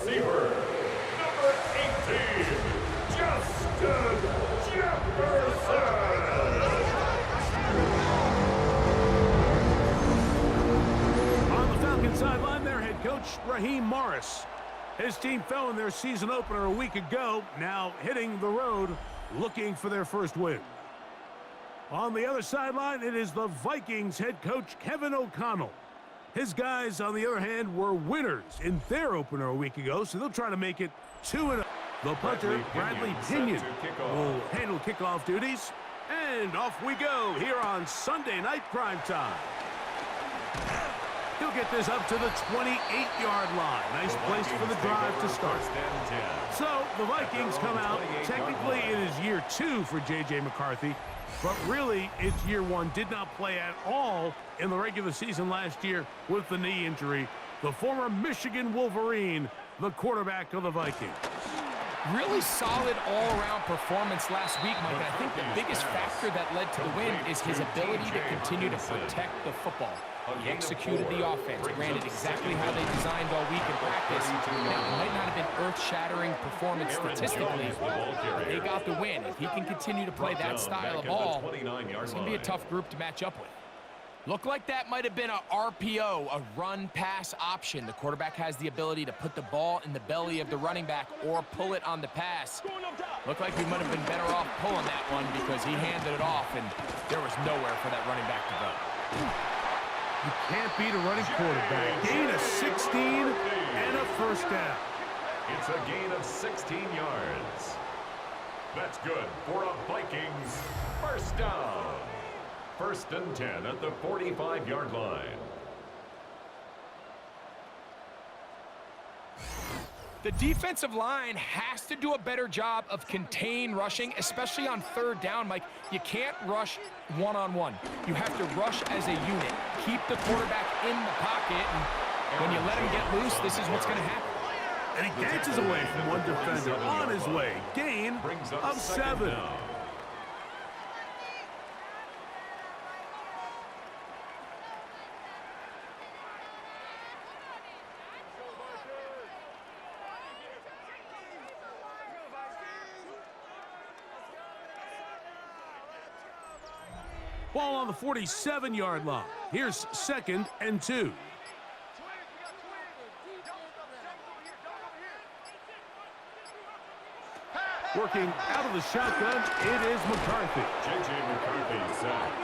receiver, number 18, Justin Jefferson. On the Falcons sideline, their head coach, Raheem Morris. His team fell in their season opener a week ago, now hitting the road, looking for their first win. On the other sideline, it is the Vikings head coach, Kevin O'Connell. His guys, on the other hand, were winners in their opener a week ago, so they'll try to make it 2-0. The punter, Bradley Pinion, will handle kickoff duties. And off we go here on Sunday Night Primetime. He'll get this up to the 28-yard line. Nice place for the drive to start. So the Vikings come out. Technically, it is year 2 for J.J. McCarthy, but really, it's year 1. Did not play at all in the regular season last year with the knee injury. The former Michigan Wolverine, the quarterback of the Vikings. Really solid all-around performance last week, Mike. I think the biggest factor that led to the win is his ability to continue to protect the football. He executed the offense, granted exactly how they designed all week in practice. Now, it might not have been earth-shattering performance statistically, but they got the win. If he can continue to play that style of ball, it's going to be a tough group to match up with. Looked like that might have been a RPO, a run-pass option. The quarterback has the ability to put the ball in the belly of the running back or pull it on the pass. Looked like we might have been better off pulling that one because he handed it off, and there was nowhere for that running back to go. You can't beat a running quarterback. Gain of 16 and a first down. It's a gain of 16 yards. That's good for a Vikings first down. 1st and 10 at the 45-yard line. The defensive line has to do a better job of contain rushing, especially on 3rd down, Mike. You can't rush one-on-one. You have to rush as a unit. Keep the quarterback in the pocket, and when you let him get loose, this is what's going to happen. And he dances away from one defender on his way. Gain of 7. Ball on the 47-yard line. Here's 2nd and 2. Working out of the shotgun, it is McCarthy. J.J. McCarthy sacked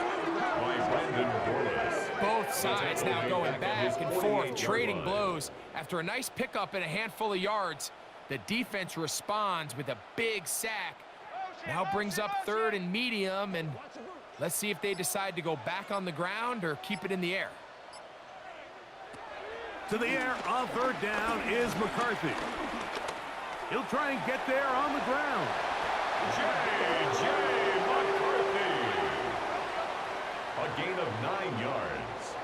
by Brandon Borles. Both sides now going back and forth, trading blows. After a nice pickup and a handful of yards, the defense responds with a big sack. Now brings up 3rd and medium, and let's see if they decide to go back on the ground or keep it in the air. To the air on 3rd down is McCarthy. He'll try and get there on the ground. J.J. McCarthy. A gain of 9 yards.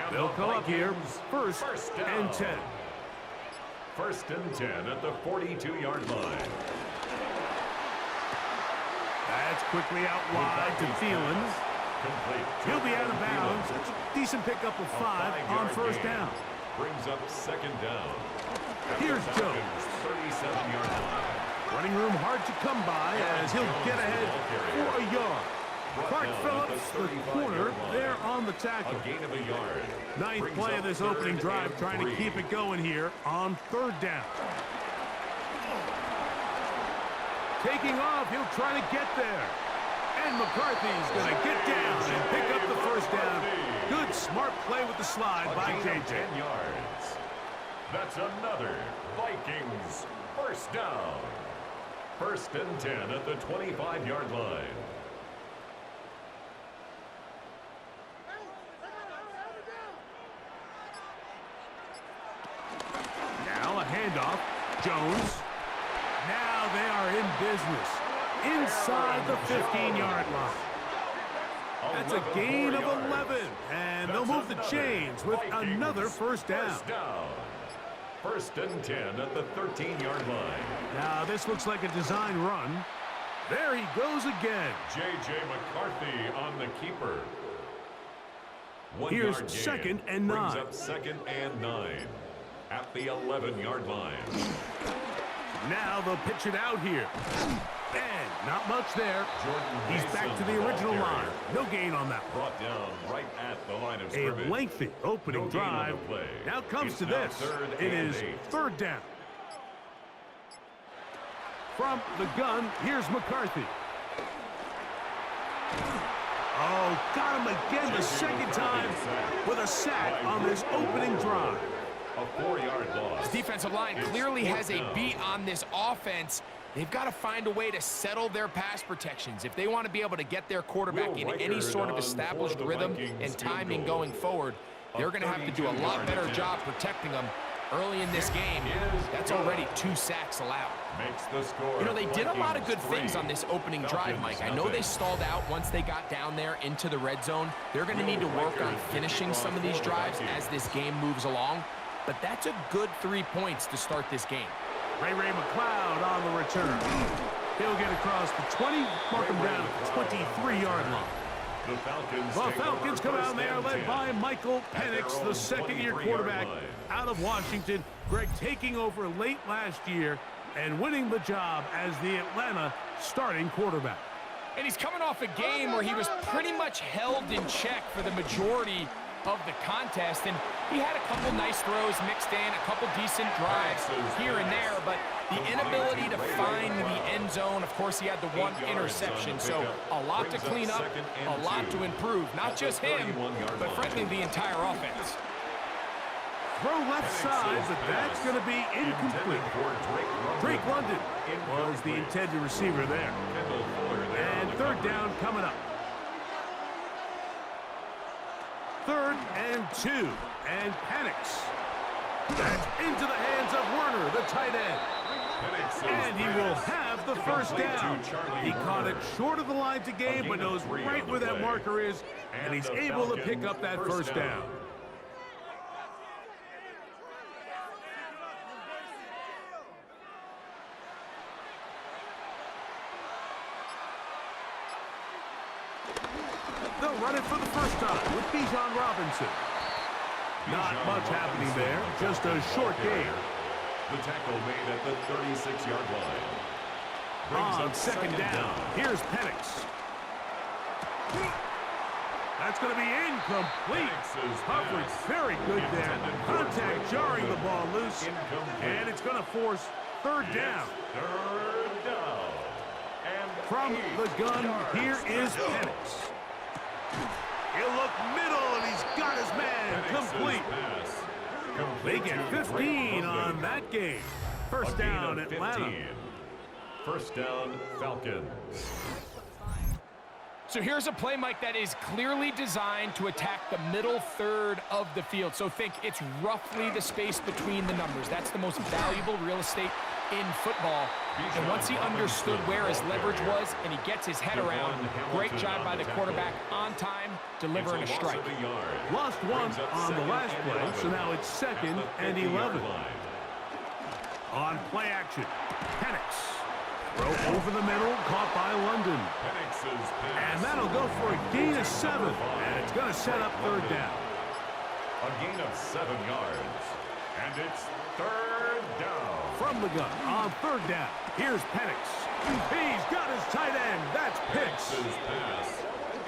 And they'll come up here. First and 10. 1st and 10 at the 42-yard line. That's quickly out wide to Thielen. He'll be out of bounds. It's a decent pickup of 5 on 1st down. Brings up 2nd down. Here's Jones. 37-yard line. Running room hard to come by as he'll get ahead for a yard. Clark Phillips, the corner, there on the tackle. A gain of a yard. Ninth play of this opening drive, trying to keep it going here on 3rd down. Taking off, he'll try to get there. And McCarthy's going to get down and pick up the 1st down. Good, smart play with the slide by J.J. 10 yards. That's another Vikings first down. 1st and 10 at the 25-yard line. Now a handoff. Jones. Now they are in business. Inside the 15-yard line. That's a gain of 11. And they'll move the chains with another 1st down. 1st and 10 at the 13-yard line. Now this looks like a design run. There he goes again. J.J. McCarthy on the keeper. Here's 2nd and 9. Brings up 2nd and 9 at the 11-yard line. Now they'll pitch it out here. And not much there. He's back to the original line. No gain on that one. Brought down right at the line of scrimmage. A lengthy opening drive. Now comes to this. It is 3rd down. From the gun, here's McCarthy. Oh, got him again the second time with a sack on this opening drive. A 4-yard loss. This defensive line clearly has a beat on this offense. They've got to find a way to settle their pass protections. If they want to be able to get their quarterback in any sort of established rhythm and timing going forward, they're going to have to do a lot better job protecting them. Early in this game, that's already 2 sacks allowed. You know, they did a lot of good things on this opening drive, Mike. I know they stalled out once they got down there into the red zone. They're going to need to work on finishing some of these drives as this game moves along. But that's a good 3 points to start this game. Ray McLeod on the return. He'll get across the 20, mark him down at the 23-yard line. The Falcons come out there led by Michael Penix, the second-year quarterback out of Washington. Greg taking over late last year and winning the job as the Atlanta starting quarterback. And he's coming off a game where he was pretty much held in check for the majority of the contest, and he had a couple nice throws mixed in, a couple decent drives here and there, but the inability to find the end zone. Of course, he had the 1 interception, so a lot to clean up, a lot to improve. Not just him, but frankly, the entire offense. Throw left side, but that's going to be incomplete. Drake London was the intended receiver there. And 3rd down coming up. 3rd and 2, and Penix. That's into the hands of Werner, the tight end. And he will have the 1st down. He caught it short of the line to gain, but knows right where that marker is, and he's able to pick up that 1st down. They'll run it for the first time with Bijan Robinson. Not much happening there, just a short gain. The tackle made at the 36-yard line. On 2nd down, here's Penix. That's going to be incomplete. Coverage very good there. Contact jarring the ball loose, and it's going to force 3rd down. 3rd down. And from the gun, here is Penix. He'll look middle, and he's got his man complete. They get 15 on that game. 1st down, Atlanta. 1st down, Falcons. So here's a play, Mike, that is clearly designed to attack the middle 3rd of the field. So think it's roughly the space between the numbers. That's the most valuable real estate in football. And once he understood where his leverage was and he gets his head around, great job by the quarterback on time, delivering a strike. Lost 1 on the last play, so now it's 2nd and 11. On play action, Penix. Throw over the middle, caught by London. And that'll go for a gain of 7, and it's going to set up 3rd down. A gain of 7 yards, and it's 3rd down. From the gun, on 3rd down, here's Penix. He's got his tight end, that's Pitts.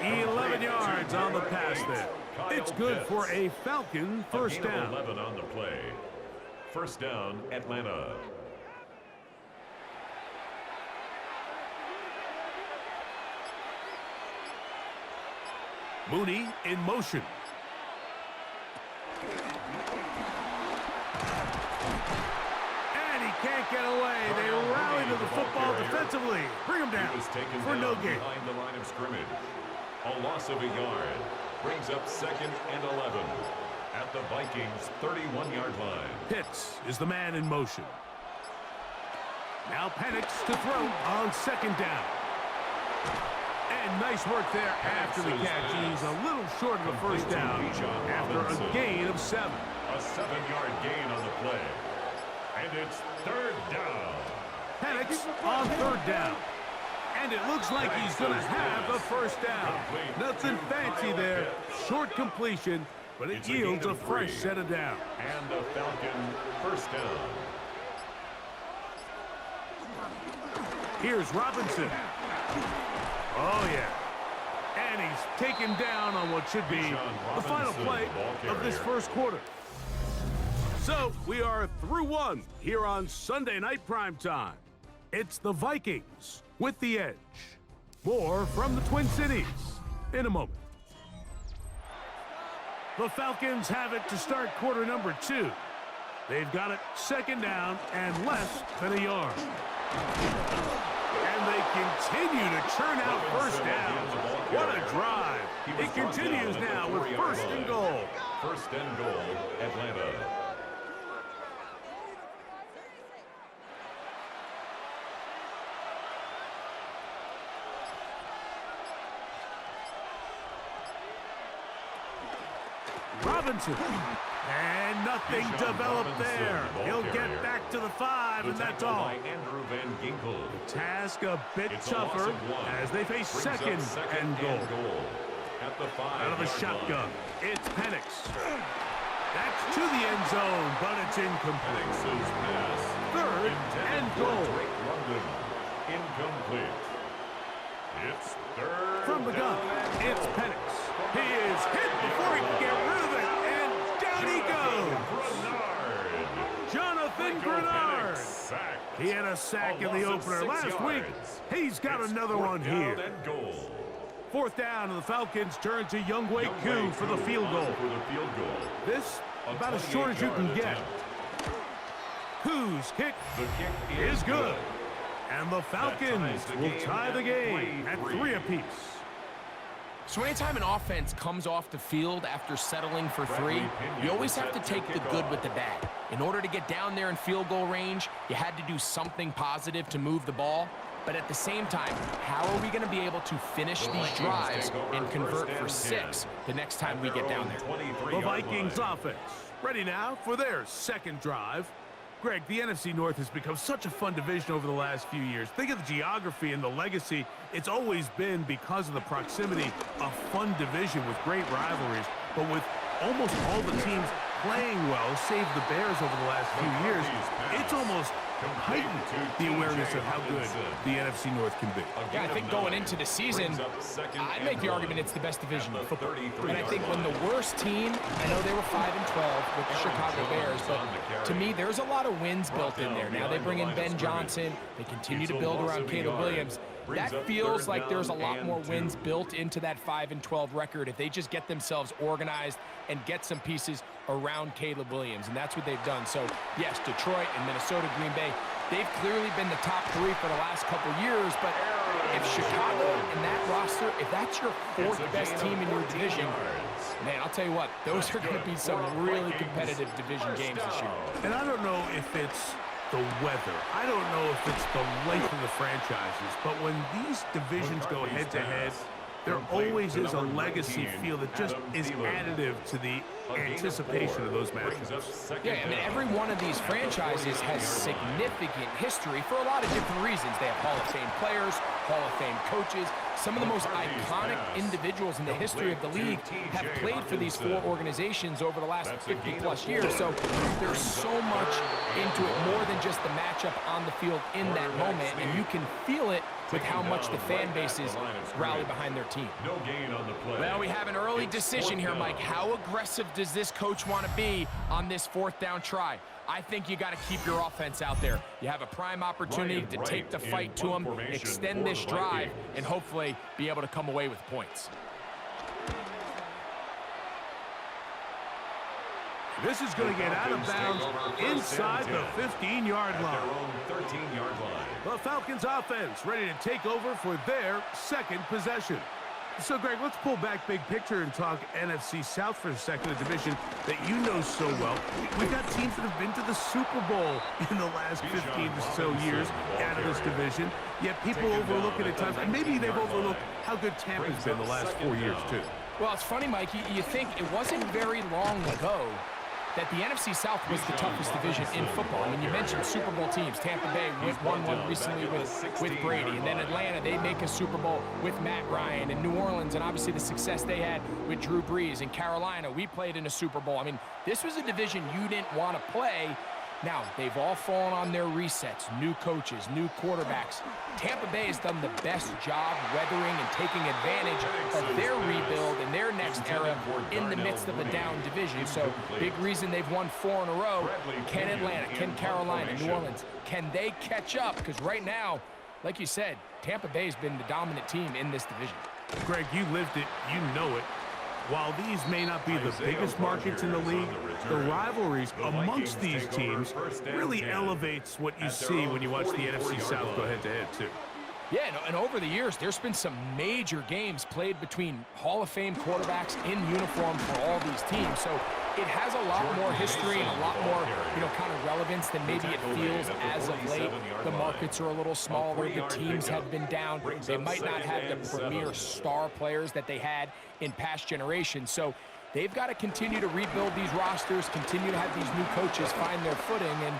11 yards on the pass there. It's good for a Falcon 1st down. 11 on the play. 1st down, Atlanta. Mooney in motion. And he can't get away. They rally to the football defensively. Bring him down for no gain. Behind the line of scrimmage. A loss of a yard. Brings up 2nd and 11 at the Vikings' 31-yard line. Pitts is the man in motion. Now Penix to throw on 2nd down. And nice work there after the catch. He's a little short of the 1st down after a gain of 7. A 7-yard gain on the play. And it's 3rd down. Penix on 3rd down. And it looks like he's going to have the 1st down. Nothing fancy there. Short completion, but it yields a fresh set of down. And the Falcon 1st first down. Here's Robinson. Oh, yeah. And he's taken down on what should be the final play of this first quarter. So we are through one here on Sunday Night Primetime. It's the Vikings with the edge. More from the Twin Cities in a moment. The Falcons have it to start quarter number 2. They've got it second down and less than a yard. And they continue to churn out first downs. What a drive. It continues now with first and goal. First and goal, Atlanta. Robinson. And nothing developed there. He'll get back to the 5, and that's all. The task a bit tougher as they face second and goal. Out of the shotgun, it's Penix. That's to the end zone, but it's incomplete. Third and goal. Incomplete. It's third. From the gun, it's Penix. He is hit before he can get rid of it, and down he goes. Jonathan Grenard. He had a sack in the opener last week. He's got another one here. Fourth down, and the Falcons turn to Younghoe Koo for the field goal. This about as short as you can get. Koo's kick is good. And the Falcons will tie the game at 3 apiece. So anytime an offense comes off the field after settling for 3, you always have to take the good with the bad. In order to get down there in field goal range, you had to do something positive to move the ball. But at the same time, how are we going to be able to finish these drives and convert for 6 the next time we get down there? The Vikings offense ready now for their second drive. Greg, the NFC North has become such a fun division over the last few years. Think of the geography and the legacy. It's always been, because of the proximity, a fun division with great rivalries. But with almost all the teams playing well, save the Bears over the last few years, it's almost heightened the awareness of how good the NFC North can be. Yeah, I think going into the season, I'd make the argument it's the best division in football. And I think when the worst team, I know they were 5-12 with the Chicago Bears, but to me, there's a lot of wins built in there. Now they bring in Ben Johnson. They continue to build around Caleb Williams. That feels like there's a lot more wins built into that 5-12 record if they just get themselves organized and get some pieces around Caleb Williams, and that's what they've done. So, yes, Detroit and Minnesota, Green Bay, they've clearly been the top 3 for the last couple years, but if Chicago and that roster, if that's your 4th best team in your division, man, I'll tell you what, those are going to be some really competitive division games this year. And I don't know if it's the weather. I don't know if it's the length of the franchises, but when these divisions go head-to-head, there always is a legacy feel that just is additive to the anticipation of those matchups. Yeah, I mean, every one of these franchises has significant history for a lot of different reasons. They have Hall of Fame players, Hall of Fame coaches. Some of the most iconic individuals in the history of the league have played for these 4 organizations over the last 50-plus years. So there's so much into it, more than just the matchup on the field in that moment, and you can feel it with how much the fan bases rally behind their team. Well, we have an early decision here, Mike. How aggressive does this coach want to be on this 4th down try? I think you got to keep your offense out there. You have a prime opportunity to take the fight to them, extend this drive, and hopefully be able to come away with points. This is going to get out of bounds inside the 15-yard line. The Falcons offense ready to take over for their second possession. So, Greg, let's pull back big picture and talk NFC South for a second, a division that you know so well. We've got teams that have been to the Super Bowl in the last 15 or so years out of this division, yet people overlook it at times, and maybe they've overlooked how good Tampa's been the last 4 years, too. Well, it's funny, Mike, you think it wasn't very long ago that the NFC South was the toughest division in football. I mean, you mentioned Super Bowl teams. Tampa Bay won one recently with Brady. And then Atlanta, they make a Super Bowl with Matt Ryan. And New Orleans, and obviously the success they had with Drew Brees. And Carolina, we played in a Super Bowl. I mean, this was a division you didn't want to play. Now, they've all fallen on their resets, new coaches, new quarterbacks. Tampa Bay has done the best job weathering and taking advantage of their rebuild and their next era in the midst of a down division. So, big reason they've won 4 in a row. Can Atlanta, can Carolina, New Orleans, can they catch up? Because right now, like you said, Tampa Bay has been the dominant team in this division. Greg, you lived it, you know it. While these may not be the biggest markets in the league, the rivalries amongst these teams really elevates what you see when you watch the NFC South go head-to-head, too. Yeah, and over the years, there's been some major games played between Hall of Fame quarterbacks in uniform for all these teams. So it has a lot more history and a lot more, kind of relevance than maybe it feels as of late. The markets are a little smaller. The teams have been down. They might not have the premier star players that they had in past generations. So they've got to continue to rebuild these rosters, continue to have these new coaches find their footing, and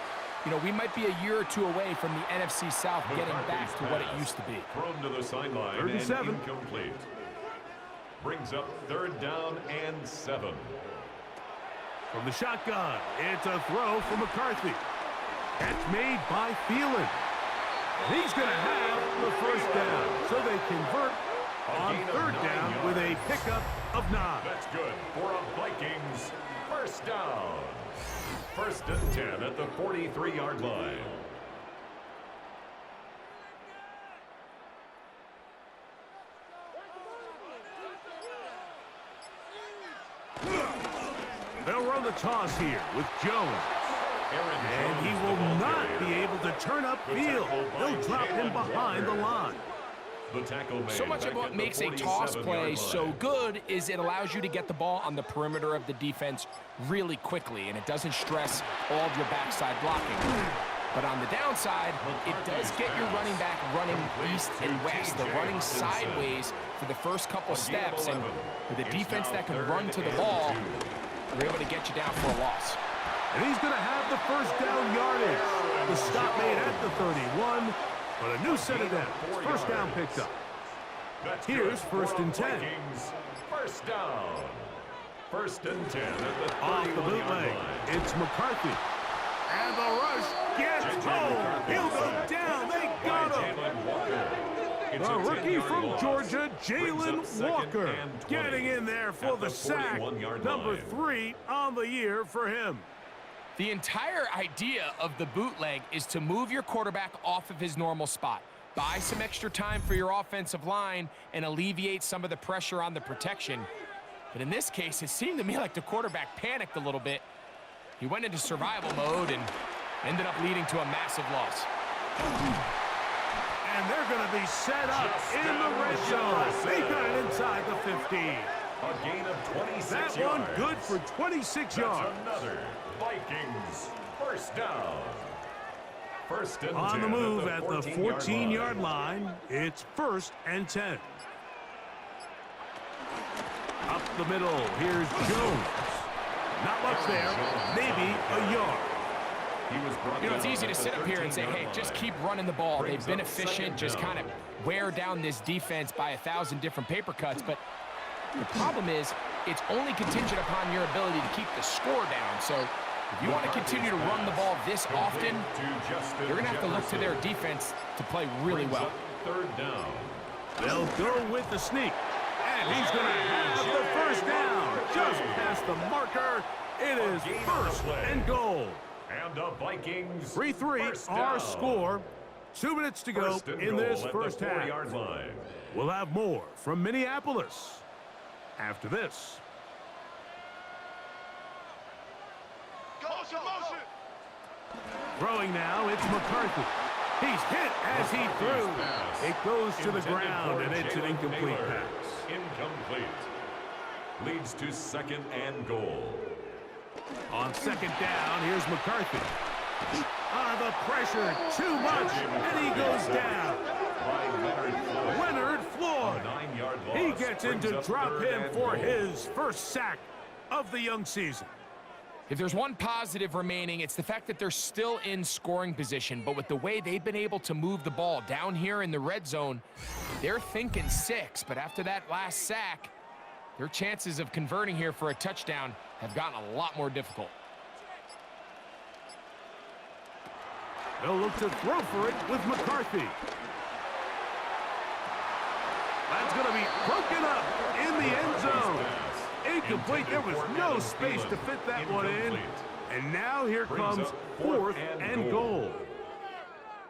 we might be a year or two away from the NFC South getting back to what it used to be. Thrown to the sideline and incomplete. Brings up 3rd down and 7. From the shotgun, it's a throw for McCarthy. That's made by Thielen. And he's going to have the first down. So they convert on 3rd down with a pickup of 9. That's good for a Vikings first down. 1st and 10 at the 43-yard line. They'll run the toss here with Jones. And he will not be able to turn upfield. They'll drop him behind the line. So much of what makes a toss play so good is it allows you to get the ball on the perimeter of the defense really quickly, and it doesn't stress all of your backside blocking. But on the downside, it does get your running back running east and west. They're running sideways for the first couple steps, and with a defense that can run to the ball, we're able to get you down for a loss. And he's going to have the first down yardage. The stop made at the 31. But a new set of downs. First down picked up. Here's 1st and 10. First down. 1st and 10 at the off the bootleg. It's McCarthy. And the rush gets home. He'll go down. They got him. The rookie from Georgia, Jalen Walker, getting in there for the sack. Number 3 on the year for him. The entire idea of the bootleg is to move your quarterback off of his normal spot, buy some extra time for your offensive line, and alleviate some of the pressure on the protection. But in this case, it seemed to me like the quarterback panicked a little bit. He went into survival mode and ended up leading to a massive loss. And they're going to be set up in the red zone. They got it inside the 15. A gain of 26 that yards. One good for 26 yards. Another Vikings first down. 1st and 10 on the move at the 14-yard 14-yard line. It's 1st and 10. Up the middle, here's Jones. Not much there, maybe a yard. It's easy to sit up here and say, hey, just keep running the ball. They've been efficient, just kind of wear down this defense by 1,000 different paper cuts. But the problem is, it's only contingent upon your ability to keep the score down. So if you want to continue to run the ball this often, you're going to have to look to their defense to play really well. 3rd down. They'll go with the sneak. And he's going to have the first down. Just past the marker. It is 1st and goal. And the Vikings 3-3 our score. 2 minutes to go in this first half. We'll have more from Minneapolis after this. Throwing now, it's McCarthy. He's hit as he threw. It goes to the ground, and it's an incomplete pass. Incomplete. Leads to 2nd and goal. On 2nd down, here's McCarthy. The pressure, too much, and he goes down. Leonard Floyd. He gets in to drop him for his first sack of the young season. If there's one positive remaining, it's the fact that they're still in scoring position. But with the way they've been able to move the ball down here in the red zone, they're thinking 6. But after that last sack, their chances of converting here for a touchdown have gotten a lot more difficult. They'll look to throw for it with McCarthy. That's going to be broken up in the end zone. Incomplete. There was no space to fit that one in. And now here comes 4th and goal.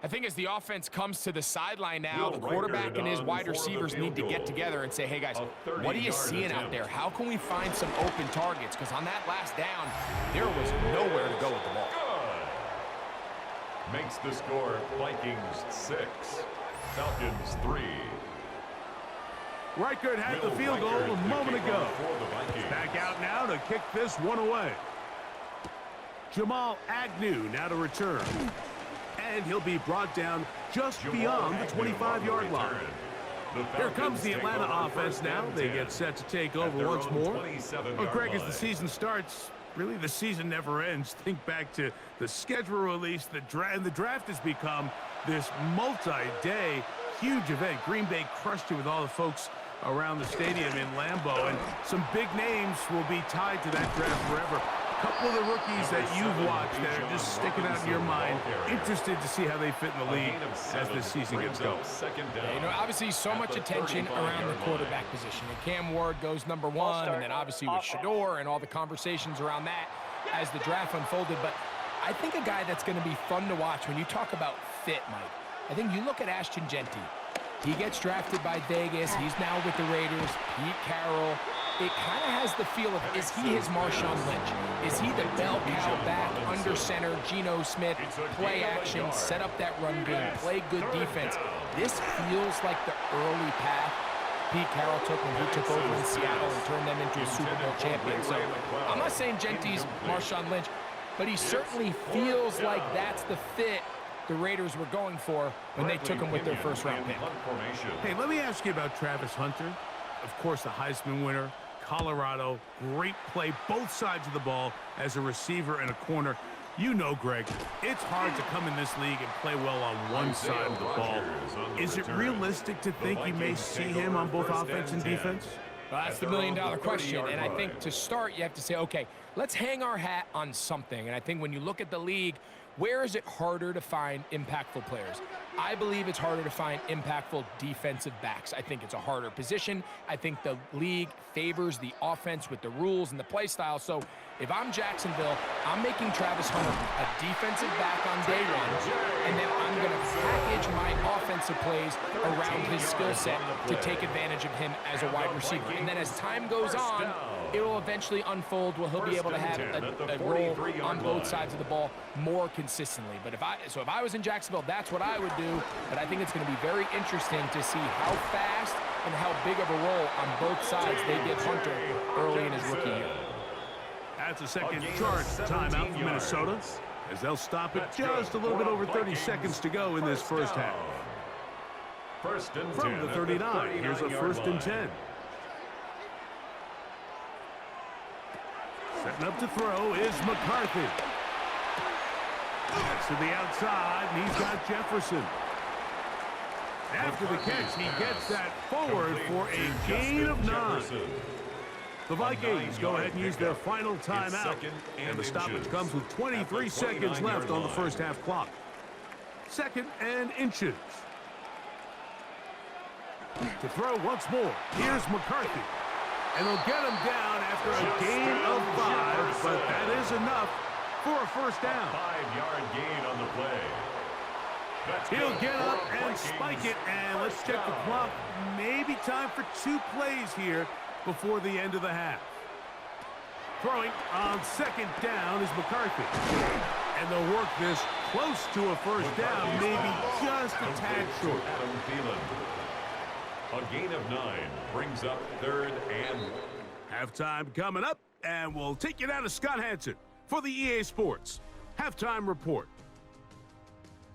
I think as the offense comes to the sideline now, the quarterback and his wide receivers need to get together and say, hey, guys, what are you seeing out there? How can we find some open targets? Because on that last down, there was nowhere to go with the ball. Good. Makes the score Vikings 6, Falcons 3. Reichert had the field goal a moment ago. Back out now to kick this one away. Jamal Agnew now to return. And he'll be brought down just beyond the 25-yard line. Here comes the Atlanta offense now. They get set to take over once more. Well, Greg, as the season starts, really the season never ends. Think back to the schedule release. The draft has become this multi-day huge event. Green Bay crushed it with all the folks around the stadium in Lambeau, and some big names will be tied to that draft forever. A couple of the rookies that you've watched that are just sticking out in your mind. Interested to see how they fit in the league as this season gets going. Yeah, you know, obviously so much attention around the quarterback position. And Cam Ward goes #1, and then obviously with Shador and all the conversations around that as the draft unfolded. But I think a guy that's going to be fun to watch when you talk about fit, Mike, I think you look at Ashton Genty. He gets drafted by Vegas. He's now with the Raiders. Pete Carroll. It kind of has the feel of, is he his Marshawn Lynch? Is he the bell cow back, under center, Geno Smith, play action, set up that run game, play good defense? This feels like the early path Pete Carroll took when he took over in Seattle and turned them into a Super Bowl champion. So I'm not saying Genty's Marshawn Lynch, but he certainly feels like that's the fit the Raiders were going for when they took him with their first-round pick. Hey, let me ask you about Travis Hunter. Of course, the Heisman winner, Colorado, great play, both sides of the ball as a receiver and a corner. You know, Greg, it's hard to come in this league and play well on one side of the ball. Is it realistic to think you may see him on both offense and defense? Well, that's the million-dollar question, and I think to start, you have to say, okay, let's hang our hat on something. And I think when you look at the league, where is it harder to find impactful players? I believe it's harder to find impactful defensive backs. I think it's a harder position. I think the league favors the offense with the rules and the play style. So if I'm Jacksonville, I'm making Travis Hunter a defensive back on day one, and then I'm going to package my offensive plays around his skill set to take advantage of him as a wide receiver. And then as time goes on, it will eventually unfold where he'll be able to have a role on both sides of the ball more consistently. But if I was in Jacksonville, that's what I would do. But I think it's going to be very interesting to see how fast and how big of a role on both sides they give Hunter early in his rookie year. That's a second charge timeout for Minnesota, as they'll stop it just a little bit over 30 seconds to go in this first half. From the 39, here's a 1st and 10. Setting up to throw is McCarthy. That's to the outside, and he's got Jefferson. After the catch, he gets that forward for a gain of 9. The Vikings go ahead and use their final timeout, and the stoppage comes with 23 seconds left on the first half clock. 2nd and inches. To throw once more, here's McCarthy. And they'll get him down after a gain of 5, but that is enough for a first down. 5-yard gain on the play. He'll get up and spike it, and let's check the clock. Maybe time for 2 plays here before the end of the half. Throwing on 2nd down is McCarthy. And they'll work this close to a first down, maybe just a tad short. A gain of 9 brings up 3rd and... Halftime coming up, and we'll take you down to Scott Hansen for the EA Sports Halftime Report.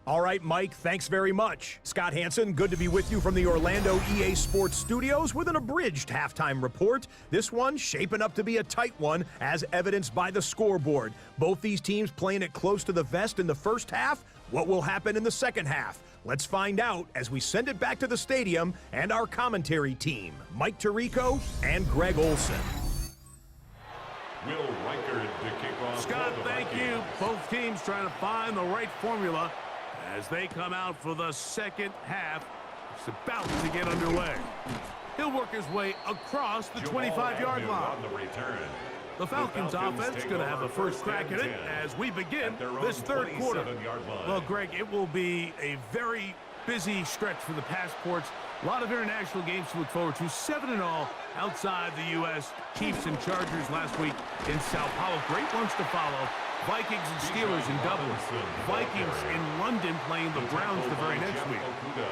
All right, Mike, thanks very much. Scott Hansen, good to be with you from the Orlando EA Sports Studios with an abridged halftime report. This one shaping up to be a tight one, as evidenced by the scoreboard. Both these teams playing it close to the vest in the first half. What will happen in the second half? Let's find out as we send it back to the stadium and our commentary team, Mike Tirico and Greg Olson. Will Reichert to kick off. Scott, thank you. Both teams trying to find the right formula. as they come out for the second half. It's about to get underway. He'll work his way across the 25-yard line. The Falcons offense is going to have a first crack at it as we begin this third quarter. Well, Greg, it will be a very busy stretch for the passports. A lot of international games to look forward to. 7-all outside the U.S. Chiefs and Chargers last week in Sao Paulo. Great ones to follow. Vikings and Steelers in Dublin. Vikings in London playing the Browns the very next week.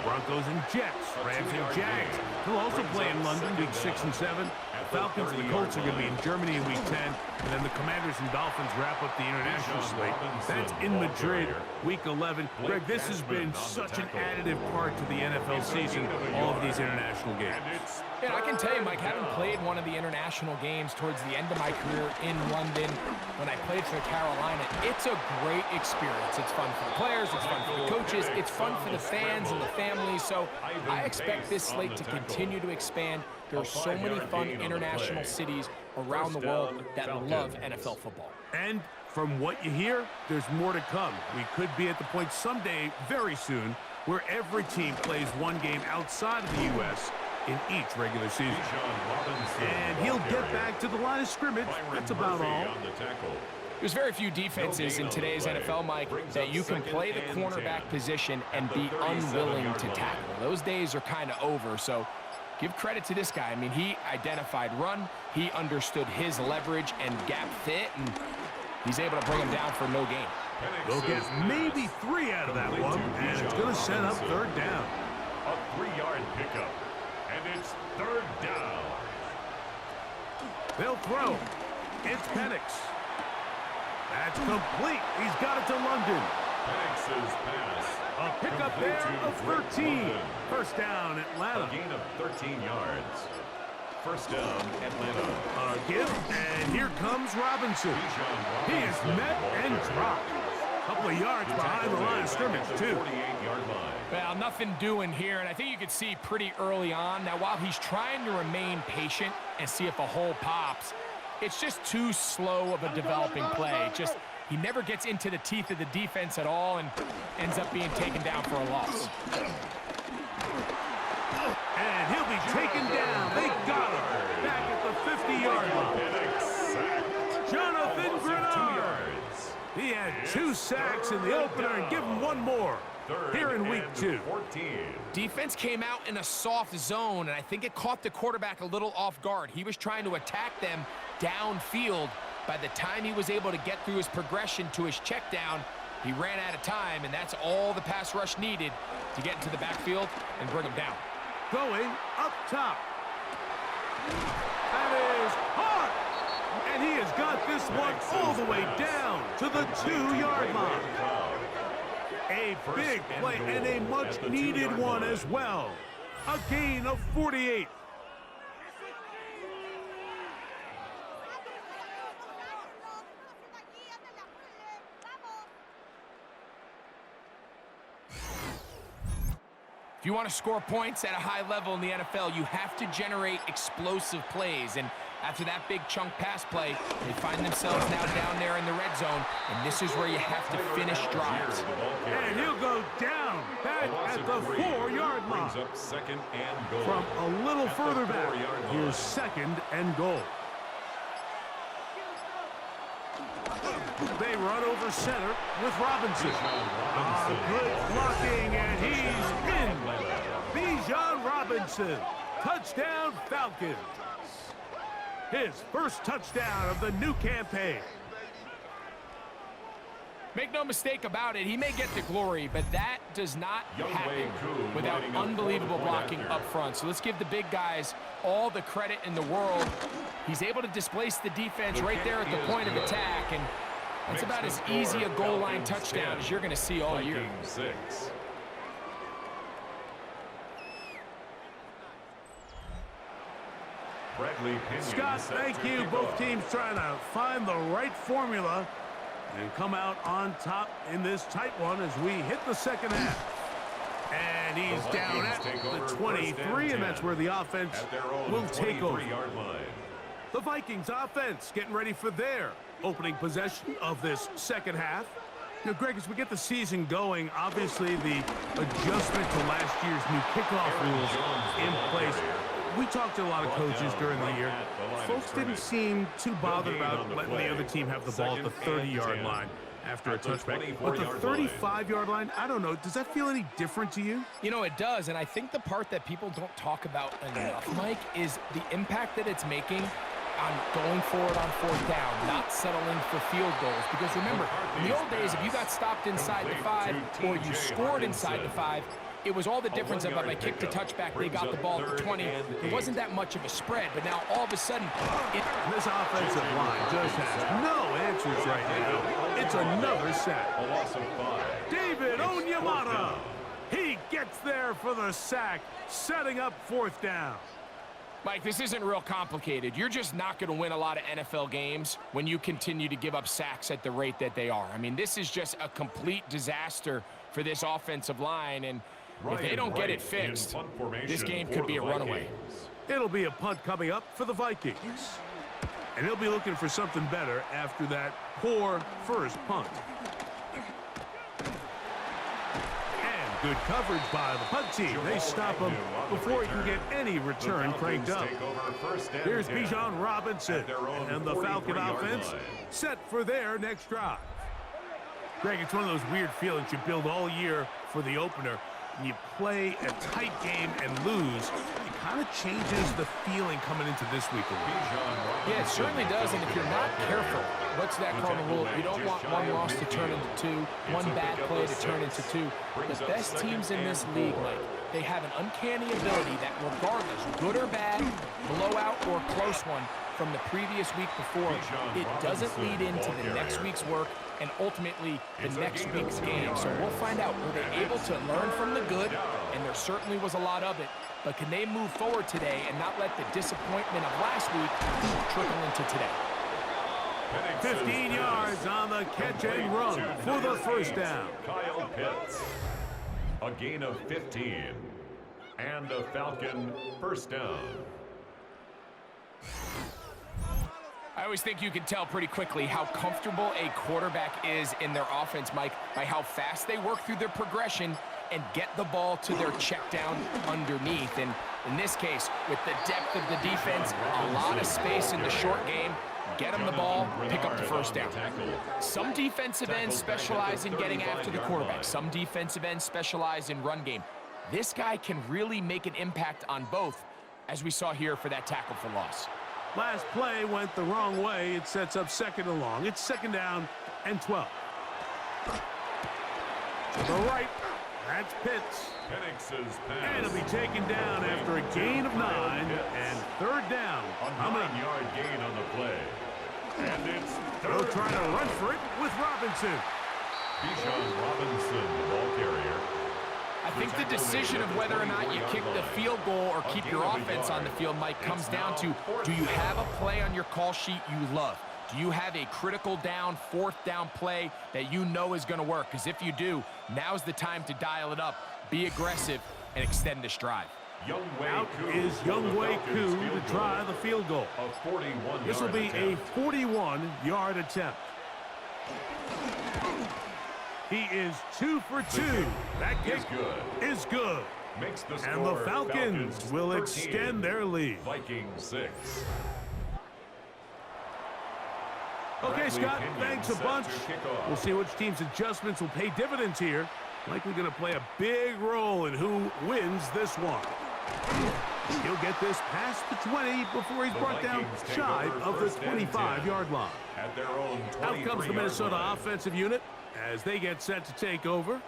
Broncos and Jets. Rams and Jags. They'll also play in London week 6 and 7. Falcons and the Colts are going to be in Germany in week 10, and then the Commanders and Dolphins wrap up the international slate. That's in Madrid, week 11. Greg, this has been such an additive part to the NFL season, all of these international games. Yeah, I can tell you, Mike, having played one of the international games towards the end of my career in London, when I played for Carolina, it's a great experience. It's fun for the players, it's fun for the coaches, it's fun for the fans and the families. So I expect this slate to continue to expand. There are so many fun international cities around the world that love NFL football. And from what you hear, there's more to come. We could be at the point someday, very soon, where every team plays one game outside of the U.S. in each regular season. And he'll get back to the line of scrimmage. That's about all. There's very few defenses in today's NFL, Mike, that you can play the cornerback position and be unwilling to tackle. Those days are kind of over, so give credit to this guy. I mean, he identified run, he understood his leverage and gap fit, and he's able to bring him down for no gain. They'll get maybe 3 out of that one, and it's going to set up third down. A 3-yard pickup, and it's third down. They'll throw. It's Penix. That's complete. He's got it to London. Penix's pass. A pickup there of 13. First down, Atlanta. A gain of 13 yards. First down, Atlanta. A give, and here comes Robinson. He is met and dropped. A couple of yards behind the line of scrimmage, too. 48-yard line. Well, nothing doing here, and I think you could see pretty early on. Now, while he's trying to remain patient and see if a hole pops, it's just too slow of a developing play. He never gets into the teeth of the defense at all and ends up being taken down for a loss. And he'll be taken down. They got him back at the 50-yard line. Jonathan Grenard. He had 2 sacks in the opener and give him 1 more here in week 2. Defense came out in a soft zone, and I think it caught the quarterback a little off guard. He was trying to attack them downfield. By the time he was able to get through his progression to his check down, he ran out of time, and that's all the pass rush needed to get into the backfield and bring him down. Going up top. That is hard. And he has got this one all the way down to the 2-yard line. A big play and a much-needed one as well. A gain of 48. If you want to score points at a high level in the NFL, you have to generate explosive plays. And after that big chunk pass play, they find themselves now down there in the red zone. And this is where you have to finish drives. And he'll go down back at the 4-yard line. From a little further back, here's second and goal. They run over center with Robinson. Good blocking, and he's in. Bijan Robinson. Touchdown, Falcons. His first touchdown of the new campaign. Make no mistake about it, he may get the glory, but that does not happen without unbelievable blocking up front. So let's give the big guys all the credit in the world. He's able to displace the defense right there at the point of attack, and that's about as easy a goal line touchdown as you're going to see all year. Scott, thank you. Both teams trying to find the right formula and come out on top in this tight one as we hit the second half. And he's down at the 23, and that's where the offense will take over. The Vikings offense getting ready for their opening possession of this second half. Now, Greg, as we get the season going, obviously the adjustment to last year's new kickoff rules in place. We talked to a lot of coaches during the year. Folks didn't seem too bothered about letting the other team have the ball at the 30-yard line after a touchback. But the 35-yard line, I don't know, does that feel any different to you? You know, it does, and I think the part that people don't talk about enough, Mike, is the impact that it's making on going forward on fourth down, not settling for field goals. Because remember, in the old days, if you got stopped inside the 5 or you scored inside the 5, it was all the difference of if I kicked a touchback, they got the ball at the 20. It wasn't that much of a spread, but now all of a sudden, this offensive line just has no answers right now. It's another sack. David Onyemata. He gets there for the sack, setting up fourth down. Mike, this isn't real complicated. You're just not going to win a lot of NFL games when you continue to give up sacks at the rate that they are. I mean, this is just a complete disaster for this offensive line, and if they don't get it fixed, this game could be a runaway. It'll be a punt coming up for the Vikings. And he'll be looking for something better after that poor first punt. And good coverage by the punt team. They stop him before he can get any return cranked up. Here's Bijan Robinson and the Falcon offense set for their next drive. Greg, it's one of those weird feelings you build all year for the opener. And you play a tight game and lose, it kind of changes the feeling coming into this week a little. Yeah, it certainly does, and if you're not careful, what's that cardinal rule? You don't want one loss to turn into 2, one bad play to turn into 2. The best teams in this league, Mike, they have an uncanny ability that regardless, good or bad, blowout or close one from the previous week before, it doesn't lead into the next week's work and ultimately the next week's game. So we'll find out, were they able to learn from the good? And there certainly was a lot of it. But can they move forward today and not let the disappointment of last week trickle into today? 15 yards on the catch and run for the first down. Kyle Pitts. A gain of 15. And a Falcon first down. I always think you can tell pretty quickly how comfortable a quarterback is in their offense, Mike, by how fast they work through their progression and get the ball to their check down underneath. And in this case, with the depth of the defense, a lot of space in the short game, get them the ball, pick up the first down. Some defensive ends specialize in getting after the quarterback. Some defensive ends specialize in run game. This guy can really make an impact on both, as we saw here for that tackle for loss. Last play went the wrong way. It sets up second and long. It's second down and 12. To the right, that's Pitts. And it'll be taken down after a gain of 9 and third down. A 9-yard gain on the play. And it's they'll try to run for it with Robinson. Bijan Robinson, the ball carrier. I think the decision of whether or not you kick the field goal or keep your offense on the field, Mike, comes down to, do you have a play on your call sheet you love? Do you have a critical down, fourth down play that you know is going to work? Because if you do, now's the time to dial it up, be aggressive, and extend this drive. Out is Younghoe Koo to try the field goal. This will be a 41-yard attempt. He is 2 for 2. That kick is good. And the Falcons will extend their lead. Vikings 6. Okay, Scott, thanks a bunch. We'll see which team's adjustments will pay dividends here. Likely going to play a big role in who wins this one. He'll get this past the 20 before he's brought down shy of the 25-yard line. Out comes the Minnesota offensive unit as they get set to take over.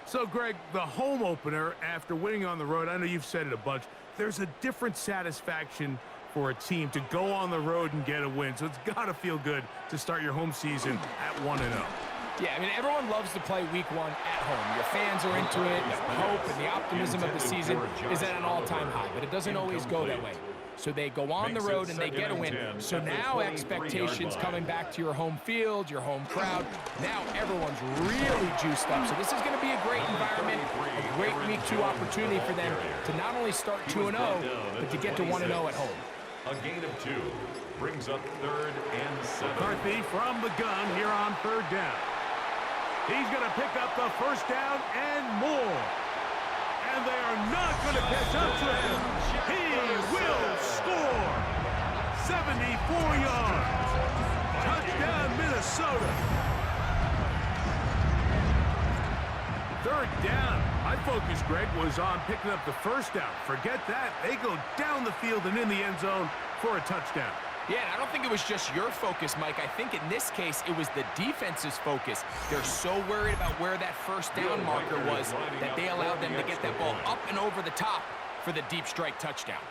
So, Greg, the home opener after winning on the road, I know you've said it a bunch, there's a different satisfaction for a team to go on the road and get a win. So it's got to feel good to start your home season at 1-0. Yeah, I mean, everyone loves to play week 1 at home. Your fans are into it. The hope and the optimism of the season is at an all-time high, but it doesn't always go that way. So they go on the road and they get a win. So now expectations coming back to your home field, your home crowd. Now everyone's really juiced up. So this is going to be a great environment, a great week 2 opportunity for them to not only start 2-0, but to get to 1-0 at home. A gain of 2 brings up 3rd and 7. McCarthy from the gun here on 3rd down. He's going to pick up the first down and more. And they are not going to catch up to him. He will score. 74 yards. Touchdown, Minnesota. Third down. My focus, Greg, was on picking up the first down. Forget that. They go down the field and in the end zone for a touchdown. Yeah, and I don't think it was just your focus, Mike. I think in this case, it was the defense's focus. They're so worried about where that first down marker was that they allowed them to get that ball up and over the top for the deep strike touchdown.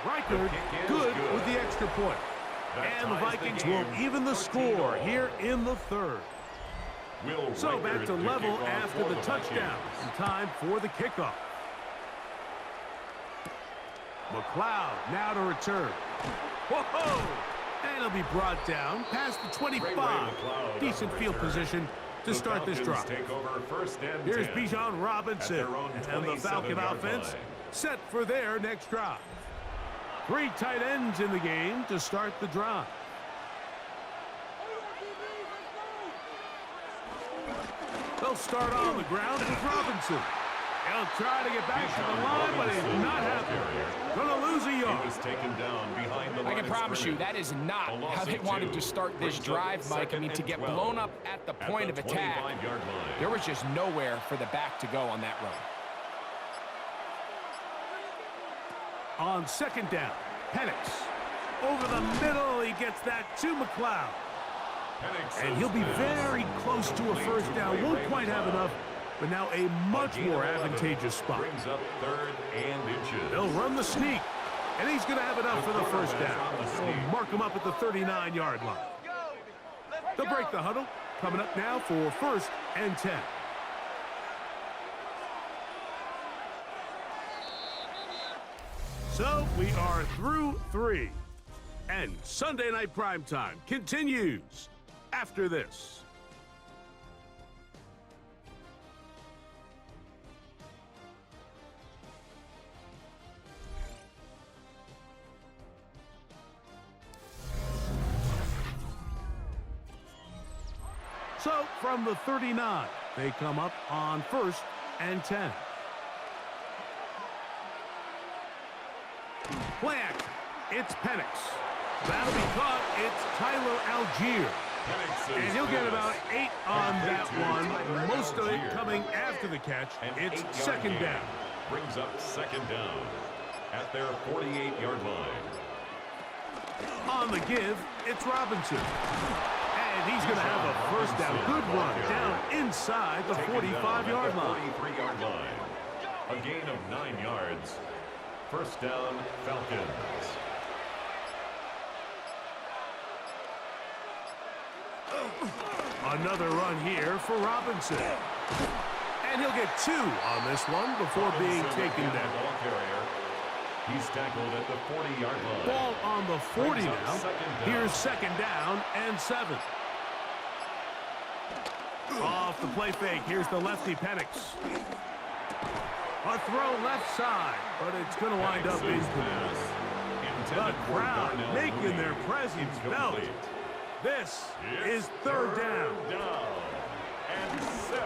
Reichard good with the extra point. And the Vikings will even the score here in the third. So back to level after the touchdown. And time for the kickoff. McLeod now to return. Whoa! And he'll be brought down past the 25. Decent field position to start this drive. Here's Bijan Robinson and the Falcon offense set for their next drive. 3 tight ends in the game to start the drive. They'll start on the ground with Robinson. He'll try to get back to the line, but he's not happy. Gonna lose a yard. I can promise you that is not how they wanted to start this drive, Mike. I mean, to get blown up at the point of attack, there was just nowhere for the back to go on that run. On second down, Penix. Over the middle, he gets that to McLeod. And he'll be very close to a first down. Won't quite have enough, but now a much more advantageous spot. They'll run the sneak, and he's going to have enough for the first down. They'll mark him up at the 39-yard line. They'll break the huddle. Coming up now for first and 10. So we are through 3. And Sunday Night Primetime continues after this. So from the 39, they come up on first and 10. Play action. It's Penix. That'll be caught. It's Tyler Algier. And he'll get about 8 on that one. Most of it coming after the catch. It's second down. Brings up second down at their 48-yard line. On the give, it's Robinson. And he's going to have a first down. Good run down inside the 45-yard line. 43-yard line. A gain of 9 yards. First down, Falcons. Another run here for Robinson. And he'll get 2 on this one before being taken down. He's tackled at the 40-yard line. Ball on the 40 now. Here's second down and 7. Off the play fake. Here's the lefty Penix. A throw left side, but it's going to wind up incomplete. The crowd making their presence felt. This is third down. And 7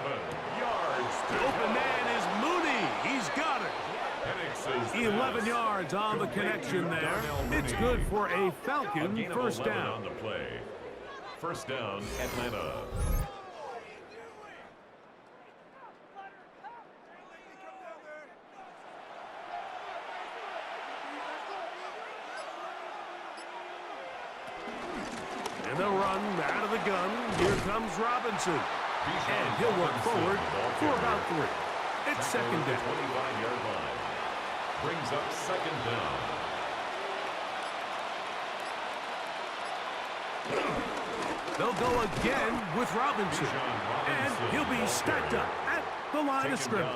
yards. The open man is Mooney. He's got it. 11 yards on the connection there. It's good for a Falcon first down. On the play. First down, Atlanta. And they'll run out of the gun. Here comes Robinson. And he'll work forward for about 3. It's second down. 25-yard line. Brings up second down. They'll go again with Robinson. And he'll be stacked up at the line of scrimmage.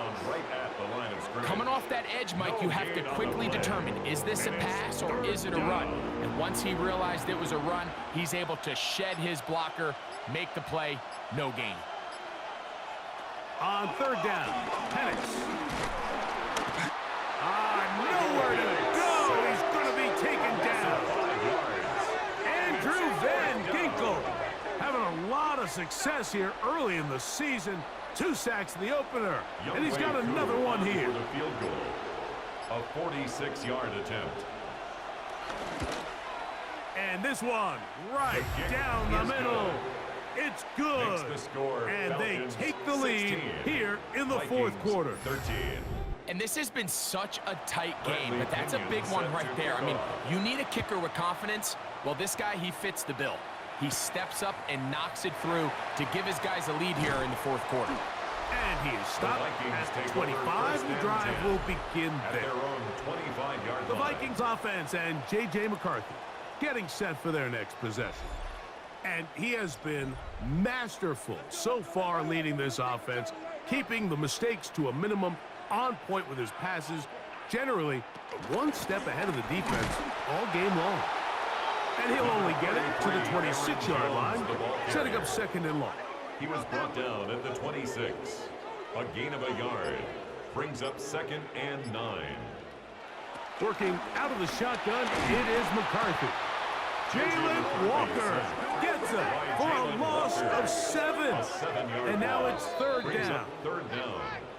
Coming off that edge, Mike, you have to quickly determine, is this a pass or is it a run? And once he realized it was a run, he's able to shed his blocker, make the play, no gain. On third down, Penix. Nowhere to go. He's going to be taken down. Andrew Van Ginkel having a lot of success here early in the season. 2 sacks in the opener, and he's got another one here. For the field goal. A 46-yard attempt. And this one right down the middle. It's good. And they take the lead here in the fourth quarter. 13. And this has been such a tight game, but that's a big one right there. I mean, you need a kicker with confidence. Well, this guy, he fits the bill. He steps up and knocks it through to give his guys a lead here in the fourth quarter. And he is stopped at 25. The drive will begin there. The Vikings offense and J.J. McCarthy getting set for their next possession. And he has been masterful so far leading this offense, keeping the mistakes to a minimum, on point with his passes, generally one step ahead of the defense all game long. And he'll only get it to the 26-yard line, setting up second and long. He was brought down at the 26. A gain of a yard brings up 2nd and 9. Working out of the shotgun, it is McCarthy. Jalen Walker gets it for a loss of 7. And now it's third down.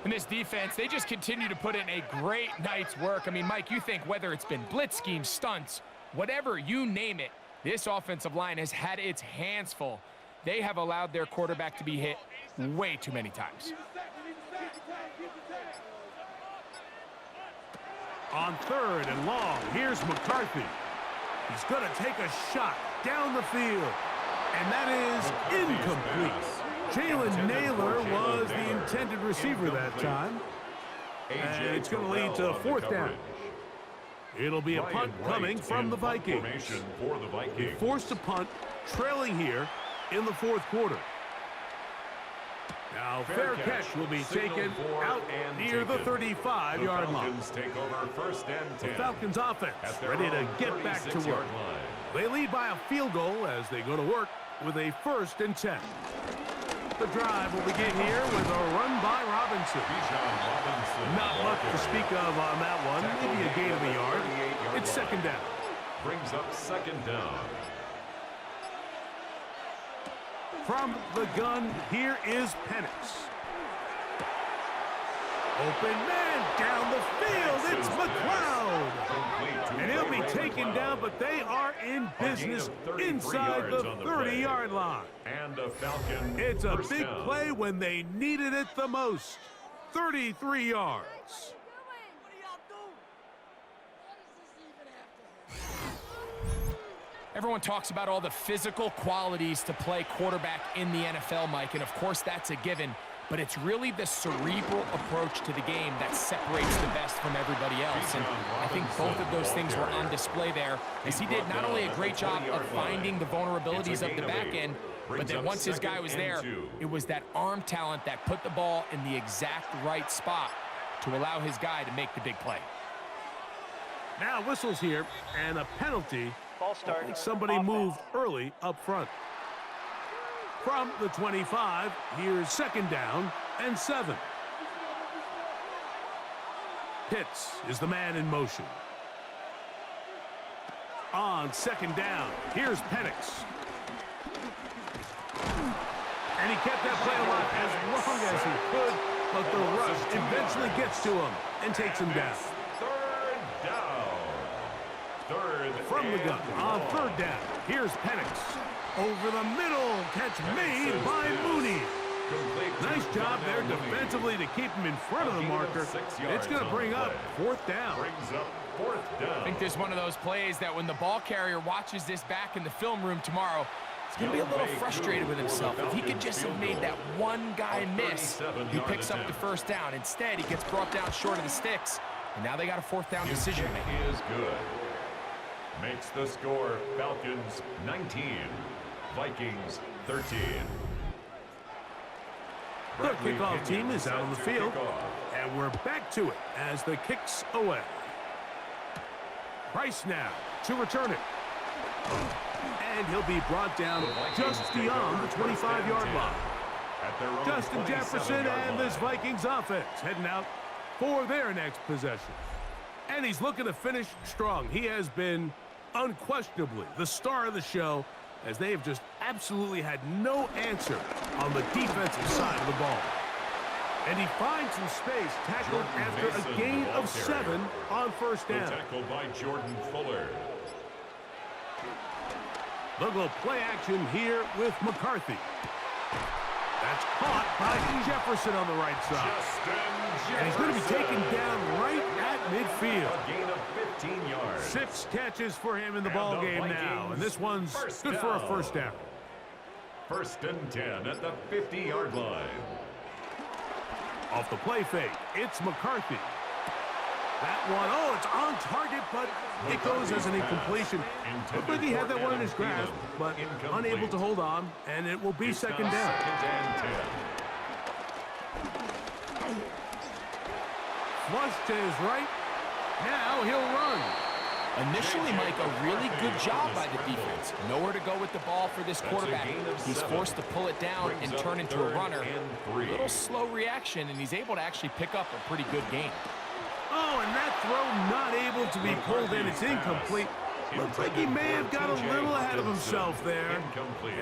And this defense, they just continue to put in a great night's work. I mean, Mike, you think whether it's been blitz schemes, stunts, whatever you name it, this offensive line has had its hands full. They have allowed their quarterback to be hit way too many times. On third and long, here's McCarthy. He's going to take a shot down the field, and that is incomplete. Jalen Naylor was the intended receiver that time, and it's going to lead to fourth down. It'll be a punt coming from the Vikings. They forced a punt, trailing here in the fourth quarter. Now, fair catch will be taken out near the 35-yard line. The Falcons offense ready to get back to work. They lead by a field goal as they go to work with a 1st and 10. The drive will begin here with a run by Robinson. Not much to speak of on that one. Maybe a gain of a yard. It's second down. Brings up 2nd down. From the gun, here is Penix. Open man down the field. It's McLeod. And he'll be taken down, but they are in business inside the 30-yard line. And a Falcon. It's a big play when they needed it the most. 33 yards. Everyone talks about all the physical qualities to play quarterback in the NFL, Mike, and of course that's a given, but it's really the cerebral approach to the game that separates the best from everybody else, and I think both of those things were on display there, as he did not only a great job of finding the vulnerabilities of the back end, but then once his guy was there, it was that arm talent that put the ball in the exact right spot to allow his guy to make the big play. Now whistles here, and a penalty. Start. I think somebody moved early up front. From the 25, here's 2nd down and 7. Pitts is the man in motion. On 2nd down, here's Penix. And he kept that play alive as long as he could, but the rush eventually gets to him and takes him down. From the gun, on 3rd down, here's Penix. Over the middle, catch made by Mooney. Nice job there defensively to keep him in front of the marker. It's going to bring up 4th down. I think there's one of those plays that when the ball carrier watches this back in the film room tomorrow, he's going to be a little frustrated with himself. If he could just have made that one guy miss, he picks up the 1st down. Instead, he gets brought down short of the sticks, and now they got a 4th down decision to make. Is good. Makes the score Falcons 19, Vikings 13. The kickoff team is out on the field, and we're back to it as the kick's away. Price now to return it. And he'll be brought down just beyond the 25-yard line. Justin Jefferson and this Vikings offense heading out for their next possession. And he's looking to finish strong. He has been unquestionably the star of the show, as they have just absolutely had no answer on the defensive side of the ball. And he finds some space, tackled after a gain of 7 on first down. Tackled by Jordan Fuller. They'll go play action here with McCarthy. That's caught by Jefferson on the right side. And he's going to be taken down right at midfield. A gain of 15 yards. 6 catches for him in the ball game now. And this one's good for a first down. 1st and 10 at the 50-yard line. Off the play fake, it's McCarthy. That one, oh, it's on target, but it goes as an incompletion. Looked like he had that one in his grasp, but unable to hold on, and it will be second down. 2nd and 10. Flush to his right. Now he'll run. Initially, Mike, a really good job by the defense. Nowhere to go with the ball for this quarterback. He's forced to pull it down and turn into a runner. A little slow reaction, and he's able to actually pick up a pretty good gain. Oh, and that throw not able to be pulled in. It's incomplete. Looks like he may have got a little ahead of himself there.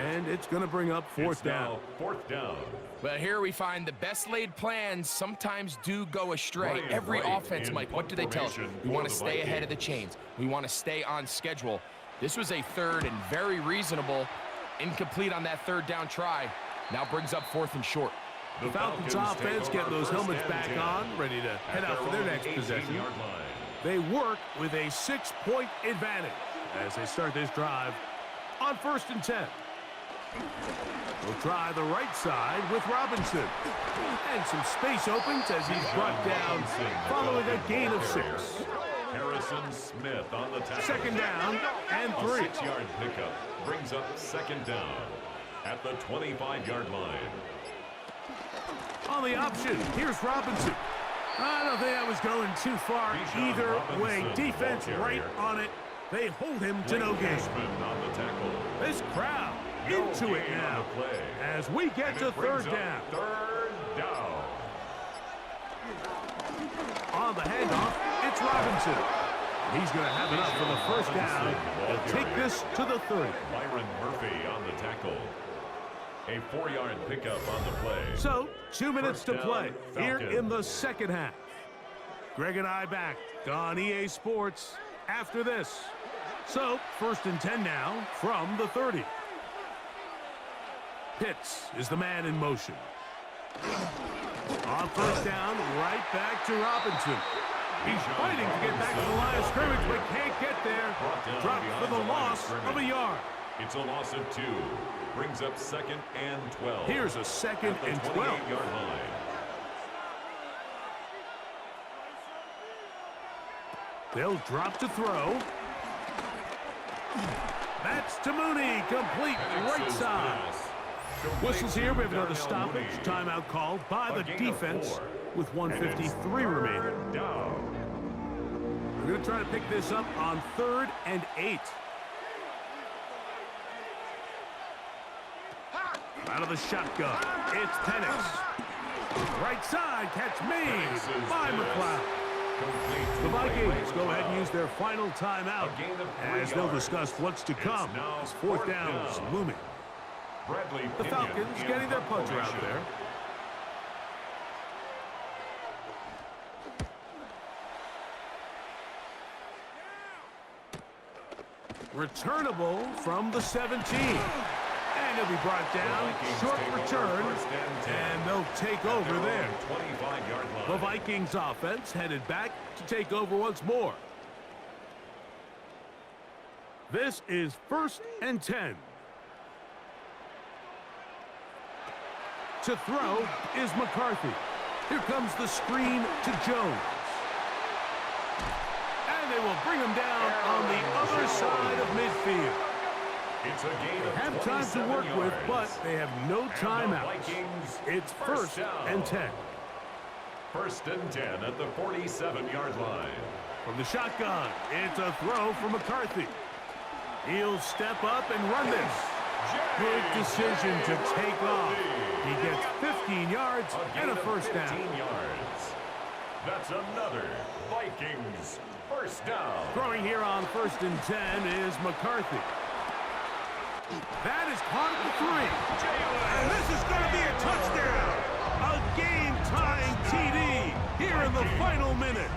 And it's going to bring up 4th down. 4th down. But here we find the best laid plans sometimes do go astray. Every offense, Mike, what do they tell us? We want to stay ahead of the chains. We want to stay on schedule. This was a 3rd and very reasonable. Incomplete on that 3rd down try. Now brings up 4th and short. The Falcons offense getting those helmets back on, ready to head out for their next possession. They work with a 6-point advantage as they start this drive on 1st and 10. We'll try the right side with Robinson. And some space opens as he's brought down following a gain of 6. Harrison Smith on the tackle. 2nd down and 3. 6-yard pickup brings up 2nd down at the 25-yard line. On the option, here's Robinson. I don't think that was going too far either way. Defense right on it. They hold him to no gain. This crowd into it now as we get to 3rd down. 3rd down. On the handoff, it's Robinson. He's going to have enough for the 1st down. He'll take this to the 30. Byron Murphy on the tackle. A 4-yard pickup on the play. So, 2 minutes to play here in the 2nd half. Greg and I back on EA Sports after this. So, 1st and 10 now from the 30. Pitts is the man in motion. On 1st down, right back to Robinson. He's fighting to get back to the line of scrimmage, but can't get there. Dropped for the loss of a yard. It's a loss of 2. Brings up 2nd and 12. Here's a 2nd and 12. 28-yard line. They'll drop to throw. That's to Mooney, complete right side. Whistles here, we have another stoppage. Timeout called by the defense with 1:53 remaining. We're going to try to pick this up on 3rd and 8. Out of the shotgun, it's Penix. Right side, catch made by McLeod. The Vikings go ahead and use their final timeout as they'll discuss what's to come. 4th down is looming. The Falcons getting their puncher out there. Returnable from the 17. And he'll be brought down. Short return. And they'll take over there. The Vikings offense headed back to take over once more. This is 1st and 10. To throw is McCarthy. Here comes the screen to Jones. And they will bring him down on the other side of midfield. It's a gain of have time to work yards. with, but they have no timeouts. It's 1st and 10. 1st and 10 at the 47-yard line. From the shotgun, it's a throw for McCarthy. He'll step up and run this. Good decision to take off. He gets 15 yards and a 1st down. 15 yards. That's another Vikings 1st down. Throwing here on 1st and 10 is McCarthy. That is caught at the 3. And this is going to be a touchdown. A game-tying TD here in the final minute.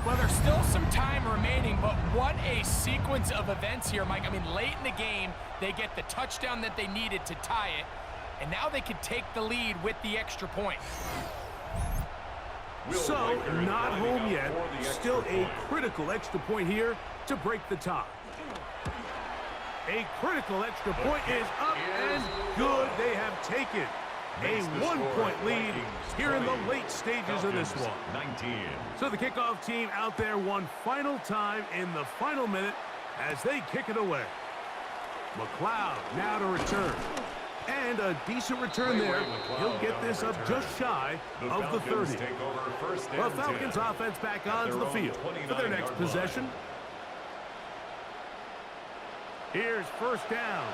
Well, there's still some time remaining, but what a sequence of events here, Mike. I mean, late in the game, they get the touchdown that they needed to tie it, and now they can take the lead with the extra point. So, not home yet. Still a critical extra point here to break the tie. A critical extra point is up and good. They have taken a 1-point lead here in the late stages of this one. So the kickoff team out there one final time in the final minute as they kick it away. McLeod now to return. And a decent return there. He'll get this up just shy of the 30. The Falcons offense back onto the field for their next possession. Here's first down.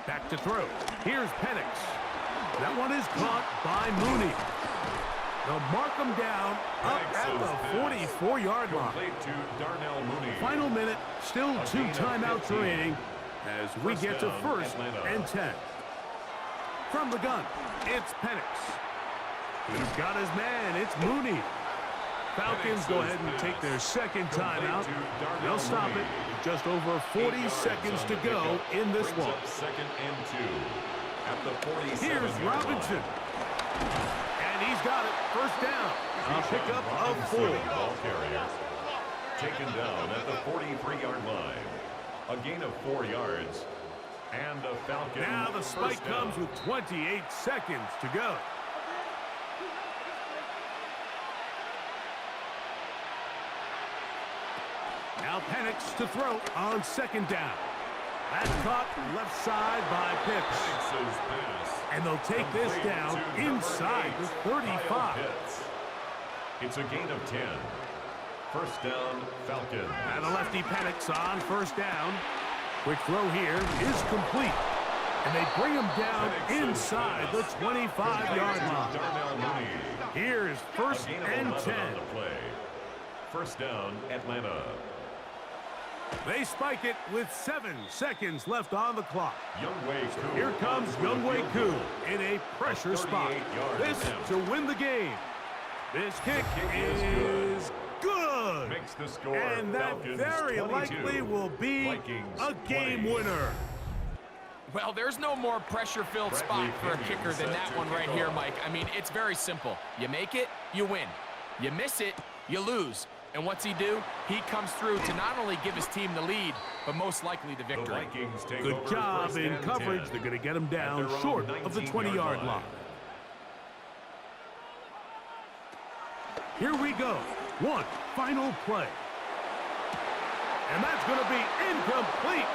Back to throw. Here's Penix. That one is caught by Mooney. They'll mark him down up at the 44-yard line. Final minute, still 2 timeouts remaining as we get to first and 10. From the gun, it's Penix. He's got his man. It's Mooney. Falcons go ahead and take their second timeout. They'll stop it with just over 40 seconds to go in this one. Here's Robinson. And he's got it. First down. A pickup of 4. Taken down at the 43-yard line. A gain of 4 yards. And a Falcon. Now the spike comes with 28 seconds to go. Now Penix to throw on second down. That's caught left side by Pitts. And they'll take this down inside the 35. It's a gain of 10. First down, Falcons. And a lefty Penix on first down. Quick throw here is complete. And they bring him down inside the 25-yard line. Here's first and 10. First down, Atlanta. They spike it with 7 seconds left on the clock. Younghoe. Here comes Younghoe Koo in a pressure spot. This to win the game. This kick is good. Makes the score. And that Falcons very 22. likely will be Vikings a game 20. winner. Well, there's no more pressure-filled spot for a kicker than that one right here, Mike. I mean, it's very simple. You make it, you win. You miss it, you lose. And what's he do? He comes through to not only give his team the lead, but most likely the victory. Good job in coverage. They're going to get him down short of the 20-yard line. Here we go. One final play. And that's going to be incomplete.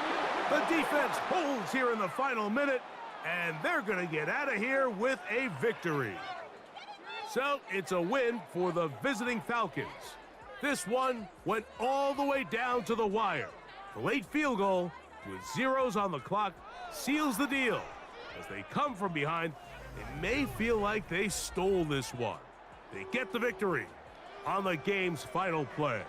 The defense holds here in the final minute, and they're going to get out of here with a victory. So it's a win for the visiting Falcons. This one went all the way down to the wire. The late field goal with zeros on the clock seals the deal. As they come from behind, it may feel like they stole this one. They get the victory on the game's final play.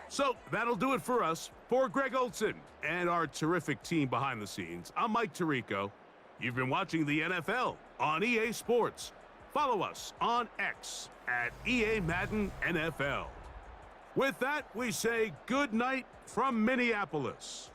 So that'll do it for us. For Greg Olson and our terrific team behind the scenes, I'm Mike Tirico. You've been watching the NFL on EA Sports. Follow us on X at EA Madden NFL. With that, we say good night from Minneapolis.